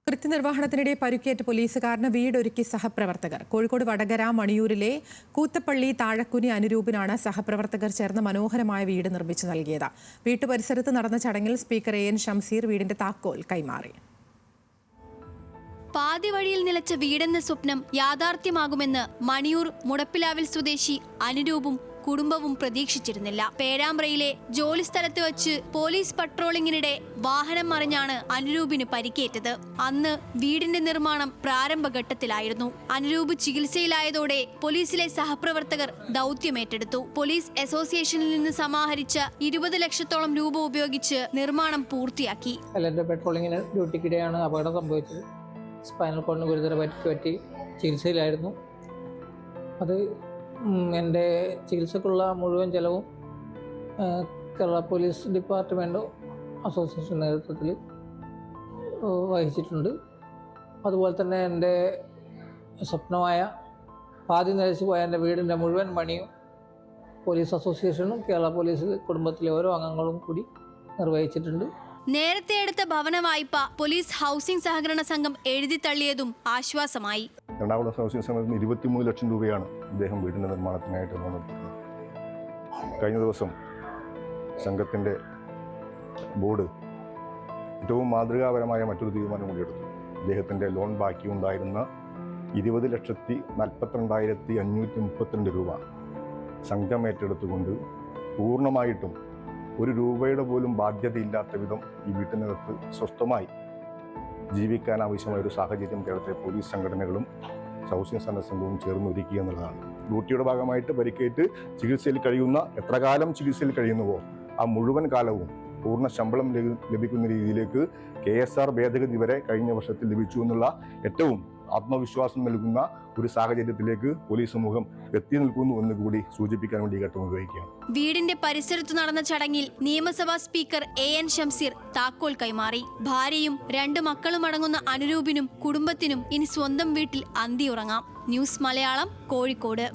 കൃത്യനിർവഹണത്തിനിടെ പരിക്കേറ്റ പോലീസുകാരന് വീടൊരുക്കി സഹപ്രവർത്തകർ. കോഴിക്കോട് വടകര മണിയൂരിലെ കൂത്തപ്പള്ളി താഴക്കുനി അനുരൂപിനാണ് സഹപ്രവർത്തകർ ചേർന്ന് മനോഹരമായ വീട് നിർമ്മിച്ചു നൽകിയത്. വീട്ടുപരിസരത്ത് നടന്ന ചടങ്ങിൽ സ്പീക്കർ എൻ ഷംസീർ വീടിന്റെ താക്കോൽ കൈമാറി. പാതി വഴിയിൽ നിലച്ച വീടെന്ന സ്വപ്നം യാഥാർത്ഥ്യമാകുമെന്ന് മണിയൂർ മുടപ്പിലാവിൽ സ്വദേശി അനുരൂപും കുടുംബവും പ്രതീക്ഷിച്ചിരുന്നില്ല. പേരാമ്പ്രയിലെ ജോലിസ്ഥലത്ത് വെച്ച് പോലീസ് പട്രോളിങ്ങിനിടെ വാഹനം മറിഞ്ഞാണ് അനുരൂപിന് പരിക്കേറ്റത്. അന്ന് വീടിന്റെ നിർമ്മാണം പ്രാരംഭഘട്ടത്തിലായിരുന്നു. അനുരൂപ് ചികിത്സയിലായതോടെ പോലീസിലെ സഹപ്രവർത്തകർ ദൗത്യമേറ്റെടുത്തു. പോലീസ് അസോസിയേഷനിൽ നിന്ന് സമാഹരിച്ച 20 ലക്ഷത്തോളം രൂപ ഉപയോഗിച്ച് നിർമ്മാണം പൂർത്തിയാക്കി. പെട്രോളിങ്ങിന് ഡ്യൂട്ടിക്കിടെയാണ് അപകടം സംഭവിച്ചത്. സ്പൈനൽ കോഡിന് ഗുരുതര പറ്റി ചികിത്സയിലായിരുന്നു. അത് എൻ്റെ ചികിത്സക്കുള്ള മുഴുവൻ ചെലവും കേരള പോലീസ് ഡിപ്പാർട്ട്മെൻറ്റ് അസോസിയേഷൻ നേതൃത്വത്തിൽ വഹിച്ചിട്ടുണ്ട്. അതുപോലെ തന്നെ എൻ്റെ സ്വപ്നമായ പാതി നിലച്ചു പോയ എൻ്റെ വീടിൻ്റെ മുഴുവൻ പണിയും പോലീസ് അസോസിയേഷനും കേരള പോലീസ് കുടുംബത്തിലെ ഓരോ അംഗങ്ങളും കൂടി നിർവഹിച്ചിട്ടുണ്ട്. നേരത്തെ എടുത്ത ഭവന വായ്പ പോലീസ് ഹൗസിംഗ് സഹകരണ സംഘം എഴുതി തള്ളിയതും ആശ്വാസമായി. എറണാകുളം ഹൗസിംഗ് സംഘത്തിന് 23 ലക്ഷം രൂപയാണ് ഇദ്ദേഹം വീടിൻ്റെ നിർമ്മാണത്തിനായിട്ട് ലോൺ എടുത്തത്. കഴിഞ്ഞ ദിവസം സംഘത്തിൻ്റെ ബോർഡ് ഏറ്റവും മാതൃകാപരമായ മറ്റൊരു തീരുമാനം കൂടി എടുത്തു. അദ്ദേഹത്തിൻ്റെ ലോൺ ബാക്കിയുണ്ടായിരുന്ന 20,42,532 രൂപ സംഘം ഏറ്റെടുത്തുകൊണ്ട് പൂർണ്ണമായിട്ടും ഒരു രൂപയുടെ പോലും ബാധ്യതയില്ലാത്ത വിധം ഈ വീട്ടിനകത്ത് സ്വസ്ഥമായി ജീവിക്കാൻ ആവശ്യമായ ഒരു സാഹചര്യം കേരളത്തിലെ പോലീസ് സംഘടനകളും ഹൗസിംഗ് സഹകരണ സംഘവും ചേർന്ന് ഒരുക്കുക എന്നുള്ളതാണ്. ഡ്യൂട്ടിയുടെ ഭാഗമായിട്ട് പരിക്കേറ്റ് ചികിത്സയിൽ കഴിയുന്ന എത്ര കാലം ചികിത്സയിൽ കഴിയുന്നുവോ ആ മുഴുവൻ കാലവും പൂർണ്ണ ശമ്പളം ലഭിക്കുന്ന രീതിയിലേക്ക് KSR ഭേദഗതി വരെ കഴിഞ്ഞ വർഷത്തിൽ ലഭിച്ചു എന്നുള്ള ഏറ്റവും ആത്മവിശ്വാസം നൽകുന്ന ഒരു സാഹചര്യത്തിലേക്ക് പോലീസ് സമൂഹം എത്തി നിൽക്കുന്നു എന്ന് കൂടി സൂചിപ്പിക്കാൻ വേണ്ടി ഘട്ടം ഉപയോഗിക്കുകയാണ്. വീടിന്റെ പരിസരത്ത് നടന്ന ചടങ്ങിൽ നിയമസഭാ സ്പീക്കർ AN ഷംസീർ താക്കോൽ കൈമാറി. ഭാര്യയും 2 മക്കളും അടങ്ങുന്ന അനുരൂപിനും കുടുംബത്തിനും ഇനി സ്വന്തം വീട്ടിൽ അന്തിയുറങ്ങാം. ന്യൂസ് മലയാളം, കോഴിക്കോട്.